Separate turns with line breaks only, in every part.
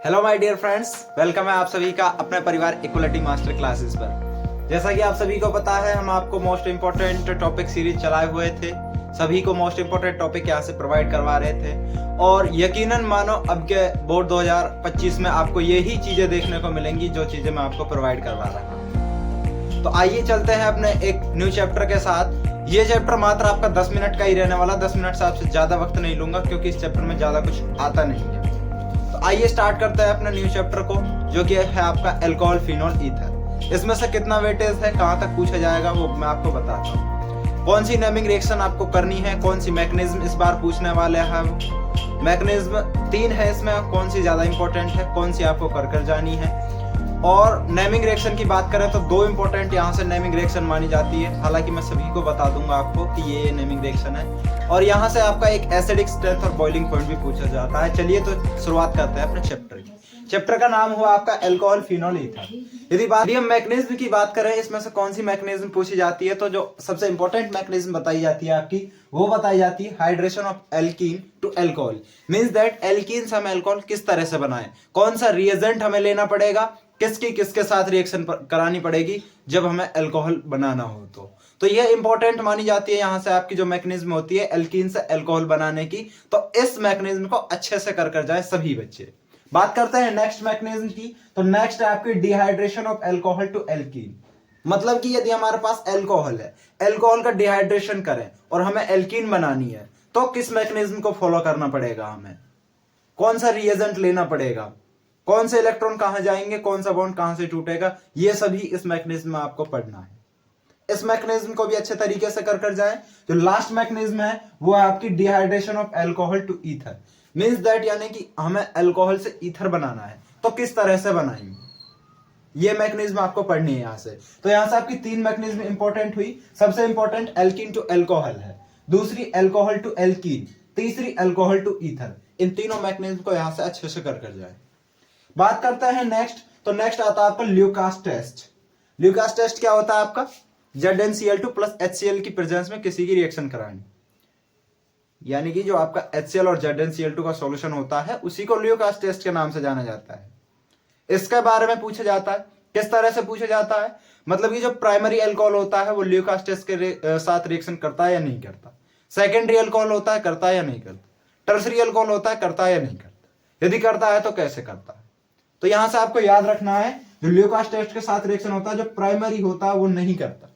Hello my dear friends, welcome है आप सभी का अपने परिवार इक्वलिटी मास्टर क्लासेस पर। जैसा कि आप सभी को पता है, हम आपको मोस्ट इम्पोर्टेंट टॉपिक सीरीज चलाए हुए थे। सभी को मोस्ट इम्पोर्टेंट टॉपिक यहाँ से प्रोवाइड करवा रहे थे और यकीनन मानो अब के बोर्ड 2025 में आपको यही चीजें देखने को मिलेंगी जो चीजें मैं आपको प्रोवाइड करवा रहा हूँ। तो आइए चलते हैं अपने एक न्यू चैप्टर के साथ। ये चैप्टर मात्र आपका 10 मिनट का ही रहने वाला। 10 मिनट से आपसे ज्यादा वक्त नहीं लूंगा क्योंकि इस चैप्टर में ज्यादा कुछ आता नहीं है। तो आइए स्टार्ट करते हैं अपने न्यू चैप्टर को, जो कि है आपका अल्कोहल फिनोल ईथर। इसमें से कितना वेटेज है, कहाँ तक पूछा जाएगा, वो मैं आपको बताता हूँ। कौन सी नेमिंग रिएक्शन आपको करनी है, कौन सी मैकेनिज्म इस बार पूछने वाले हैं। मैकेनिज्म 3 है इसमें, कौन सी ज्यादा इंपॉर्टेंट है, कौन सी आपको कर जानी है। और नेमिंग रिएक्शन की बात करें तो 2 इंपॉर्टेंट यहाँ से नेमिंग रिएक्शन मानी जाती है। हालांकि मैं सभी को बता दूंगा आपको कि ये नेमिंग रिएक्शन है। और यहाँ से आपका एक एसिडिक स्ट्रेंथ और बॉइलिंग पॉइंट भी पूछा जाता है। चलिए तो शुरुआत करते हैं अपने चैप्टर की। चैप्टर का नाम हुआ आपका अल्कोहल फिनोल ईथर। यदि हम मैकेनिज्म की बात करें, इसमें से कौन सी मैकेनिज्म पूछी जाती है, तो जो सबसे इंपॉर्टेंट मैकेनिज्म बताई जाती है आपकी, वो बताई जाती है hydration of alkene to alcohol. Means that alkene से हम अल्कोहल किस तरह से बनाएं, कौन सा रिएजेंट हमें लेना पड़ेगा, किसके साथ रिएक्शन करानी पड़ेगी जब हमें अल्कोहल बनाना हो। तो यह इंपॉर्टेंट मानी जाती है यहाँ से आपकी जो मैकेनिज्म होती है एल्कीन से अल्कोहल बनाने की। तो इस मैकेनिज्म को अच्छे से कर जाए सभी बच्चे। बात करते हैं नेक्स्ट मैकेनिज्म की। तो नेक्स्ट है आपकी dehydration of alcohol to alkene. मतलब कि यदि हमारे पास अल्कोहल है, अल्कोहल का डिहाइड्रेशन करें और हमें एल्कीन बनानी है, तो किस मैकेनिज्म को फॉलो करना पड़ेगा, हमें कौन सा रिएजेंट लेना पड़ेगा, कौन से इलेक्ट्रॉन कहां जाएंगे, कौन सा बॉन्ड कहां से टूटेगा, ये सभी इस मैकेनिज्म में आपको पढ़ना है। इस मैकेनिज्म को भी अच्छे तरीके से कर जाए। जो लास्ट मैकेनिज्म है वो है आपकी dehydration of alcohol to ether. Means that यानी कि हमें अल्कोहल से ईथर बनाना है, तो किस तरह से बनाएंगे, ये मैकेनिज्म आपको पढ़नी है यहाँ से। तो यहाँ से आपकी 3 मैकेनिज्म इंपॉर्टेंट हुई। सबसे इंपॉर्टेंट एल्कीन टू अल्कोहल है, दूसरी अल्कोहल टू एल्कीन, तीसरी अल्कोहल टू ईथर। इन तीनों मैकेनिज्म को यहाँ से अच्छे से कर जाए। बात करते हैं नेक्स्ट। तो नेक्स्ट आता है आपका ल्यूकास टेस्ट। ल्यूकास टेस्ट क्या होता है आपका, ZnCl2 प्लस HCl की प्रेजेंस में किसी की रिएक्शन करानी, यानी कि जो आपका HCl और ZnCl2 का सॉल्यूशन होता है उसी को ल्यूकास टेस्ट के नाम से जाना जाता है। इसके बारे में पूछा जाता है। किस तरह से पूछा जाता है, मतलब कि जो प्राइमरी अल्कोहल होता है वो ल्यूकास टेस्ट के साथ रिएक्शन करता है या नहीं करता, सेकेंडरी अल्कोहल होता है करता है या नहीं करता, टर्सरी अल्कोहल होता है करता है या नहीं करता, यदि करता है तो कैसे करता है। तो यहां से आपको याद रखना है, जो ल्यूकास टेस्ट के साथ रिएक्शन होता है, जो प्राइमरी होता है वो नहीं करता,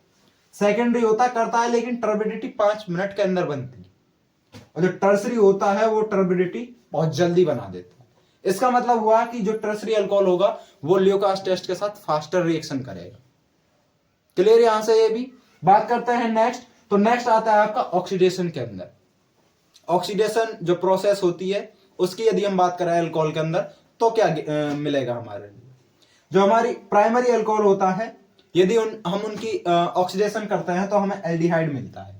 सेकेंडरी होता है करता है लेकिन टर्बिडिटी 5 मिनट के अंदर बनती है, और जो टर्सरी होता है वो टर्बिडिटी बहुत जल्दी बना देता है। इसका मतलब हुआ कि जो टर्सरी अल्कोहल होगा वो ल्यूकास टेस्ट के साथ फास्टर रिएक्शन करेगा। क्लियर यहां से ये भी। बात करते हैं नेक्स्ट। तो नेक्स्ट आता है आपका ऑक्सीडेशन के अंदर। ऑक्सीडेशन जो प्रोसेस होती है उसकी यदि हम बात करें अल्कोहल के अंदर, तो क्या मिलेगा हमारे लिए। जो हमारी प्राइमरी अल्कोहल होता है, यदि हम उनकी ऑक्सीडेशन करते हैं तो हमें एल्डिहाइड मिलता है,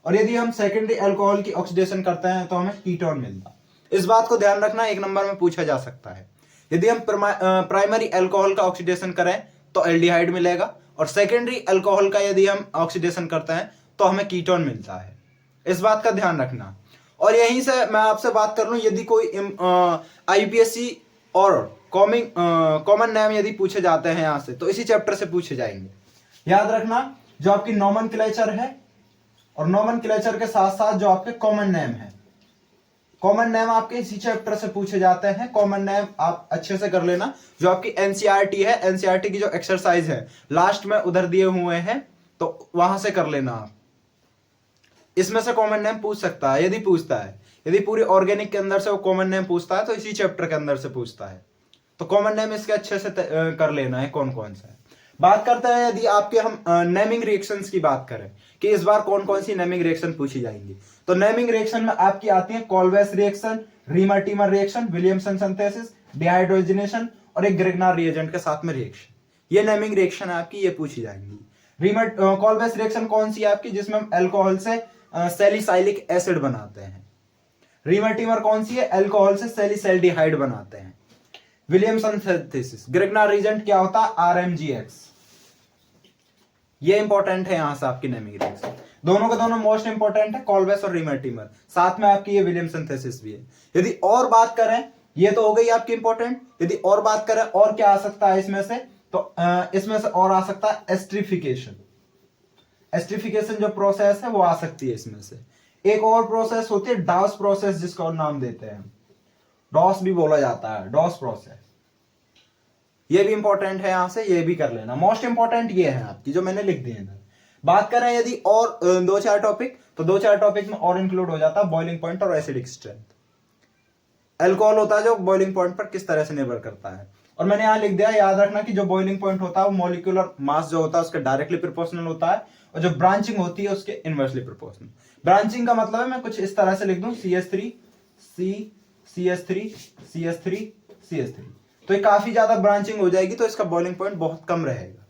और यदि हम सेकेंडरी अल्कोहल की ऑक्सीडेशन करते हैं तो हमें कीटोन मिलता है। इस बात को ध्यान रखना, 1 नंबर में पूछा जा सकता है। यदि हम प्राइमरी अल्कोहल का ऑक्सीडेशन करें तो एल्डिहाइड मिलेगा, और सेकेंडरी अल्कोहल का यदि हम ऑक्सीडेशन करते हैं तो हमें कीटोन मिलता है। इस बात का ध्यान रखना। और यहीं से मैं आपसे बात कर लूं, यदि कोई IPSC और कॉमन नेम यदि पूछे जाते हैं यहां से, तो इसी चैप्टर से पूछे जाएंगे। याद रखना, जो आपकी नोमेनक्लेचर है और नोमेनक्लेचर के साथ साथ जो आपके कॉमन नेम है, कॉमन नेम आपके इसी चैप्टर से पूछे जाते हैं। कॉमन नेम आप अच्छे से कर लेना। जो आपकी NCERT है, NCERT की जो एक्सरसाइज है लास्ट में उधर दिए हुए हैं, तो वहां से कर लेना आप। इसमें से कॉमन नेम पूछ सकता है, यदि पूछता है, यदि पूरी ऑर्गेनिक के अंदर से वो कॉमन नेम पूछता है तो इसी चैप्टर के अंदर से पूछता है। तो कॉमन नेम इसके अच्छे से कर लेना है कौन कौन सा है। बात करते हैं यदि आपके हम नेमिंग रिएक्शंस की बात करें कि इस बार कौन कौन सी नेमिंग रिएक्शन पूछी जाएंगी, तो नेमिंग रिएक्शन में आपकी आती है Kolbe's reaction, Reimer Tiemann reaction, Williamson synthesis, dehydrogenation और एक ग्रिग्नार रिएजेंट के साथ में रिएक्शन। ये नेमिंग रिएक्शन है आपकी, ये पूछी जाएंगी। कॉल्वेस रिएक्शन कौन सी है आपकी, जिसमें हम अल्कोहल से सैलिसाइलिक एसिड बनाते हैं। रीमर-टीमर कौन सी है, अल्कोहल से सैलिसैल्डिहाइड बनाते हैं। विलियमसन सिंथेसिस, ग्रिग्नार रिएजेंट क्या होता है, RMGX। ये इंपॉर्टेंट है यहां से आपकी नेमिंग रिएक्शन। दोनों के दोनों मोस्ट इंपॉर्टेंट है, कॉल्वेस और रीमर-टीमर। साथ में आपकी ये विलियमसन सिंथेसिस भी है। यदि और बात करें ये तो हो गई आपकी इंपॉर्टेंट। यदि और बात करें और क्या आ सकता है इसमें से, तो इसमें से और आ सकता है एस्ट्रिफिकेशन। एस्ट्रिफिकेशन जो प्रोसेस है वो आ सकती है इसमें से। एक और प्रोसेस होती है डॉस प्रोसेस, जिसका और नाम देते हैं, डॉस भी बोला जाता है, डॉस प्रोसेस। ये भी इंपॉर्टेंट है, यहां से ये भी कर लेना। मोस्ट इंपॉर्टेंट ये है आपकी जो मैंने लिख दी है। बात करें यदि और दो चार टॉपिक, तो दो चार टॉपिक में और इंक्लूड हो जाता है बॉइलिंग पॉइंट और एसिडिक स्ट्रेंथ। अल्कोहल होता है जो बॉइलिंग पॉइंट पर किस तरह से निर्भर करता है। और मैंने यहां लिख दिया, याद रखना कि जो बॉइलिंग पॉइंट होता है वो मॉलिक्यूलर मास जो होता है उसके डायरेक्टली प्रोपोर्शनल होता है, और जो ब्रांचिंग होती है उसके इनवर्सली प्रोपोर्शनल। ब्रांचिंग का मतलब है मैं कुछ इस तरह से लिख दूं, CH3 C CH3 CH3 CH3, तो ये काफी ज्यादा ब्रांचिंग हो जाएगी, तो इसका बॉइलिंग पॉइंट बहुत कम रहेगा।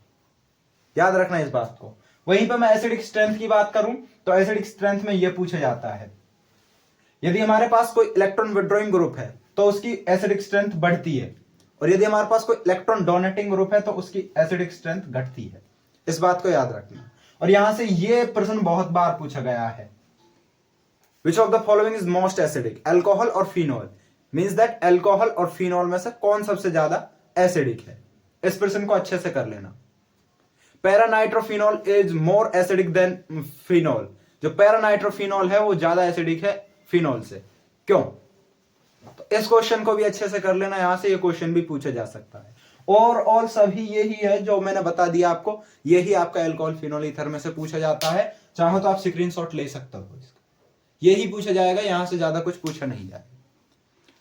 याद रखना इस बात को। वहीं पर मैं एसिडिक स्ट्रेंथ की बात करूं, तो एसिडिक स्ट्रेंथ में यह पूछा जाता है, यदि हमारे पास कोई इलेक्ट्रॉन विड्रॉइंग ग्रुप है तो उसकी एसिडिक स्ट्रेंथ बढ़ती है, और यदि हमारे पास कोई इलेक्ट्रॉन डोनेटिंग ग्रुप है तो उसकी एसिडिक स्ट्रेंथ घटती है। इस बात को याद रखना। और यहां से यह प्रश्न बहुत बार पूछा गया है, which of the following is most acidic, alcohol और फिनॉल, मींस दैट अल्कोहल और फिनॉल में से कौन सबसे ज्यादा एसिडिक है। इस प्रश्न को अच्छे से कर लेना। Paranitrophenol is more acidic then phenol, जो पैरानाइट्रोफिनॉल है वो ज्यादा एसिडिक है फिनॉल से, क्यों? तो इस क्वेश्चन को भी अच्छे से कर लेना, यहां से ये क्वेश्चन भी पूछा जा सकता है। और सभी यही है जो मैंने बता दिया आपको, यही आपका अल्कोहल फिनॉल ईथर में से पूछा जाता है। चाहो तो आप स्क्रीनशॉट ले सकते हो इसका, यही पूछा जाएगा, यहां से ज्यादा कुछ पूछा नहीं जाएगा।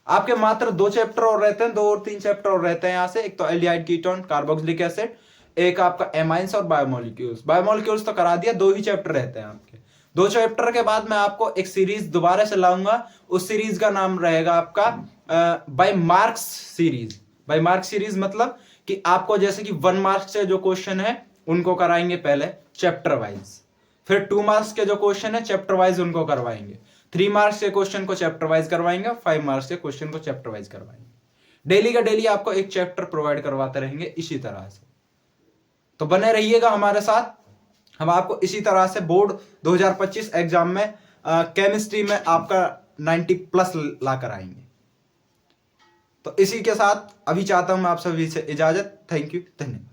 आपके मात्र 2 चैप्टर और रहते हैं, 2 और 3 चैप्टर और रहते हैं यहां से। एक तो एल्डिहाइड कीटोन, कार्बोक्सिलिक एसिड, एक आपका एमाइंस और बायोमोलिक्यूल्स। बायोमोलिक्यूल्स तो करा दिया, 2 ही चैप्टर रहते हैं आपके। 2 चैप्टर के बाद मैं आपको एक सीरीज दोबारा से लाऊंगा, उस सीरीज का नाम रहेगा आपका by marks series. By marks series मतलब कि आपको जैसे कि 1 मार्क्स से जो क्वेश्चन है उनको कराएंगे पहले चैप्टर वाइज, फिर 2 मार्क्स के जो क्वेश्चन है चैप्टर वाइज उनको करवाएंगे, 3 मार्क्स के क्वेश्चन को चैप्टर वाइज करवाएंगे, 5 मार्क्स के क्वेश्चन को चैप्टर वाइज करवाएंगे। डेली का डेली आपको एक चैप्टर प्रोवाइड करवाते रहेंगे इसी तरह से। तो बने रहिएगा हमारे साथ, हम आपको इसी तरह से बोर्ड 2025 एग्जाम में केमिस्ट्री में आपका 90+ ला कर आएंगे। तो इसी के साथ अभी चाहता हूं मैं आप सभी से इजाजत। थैंक यू, धन्यवाद।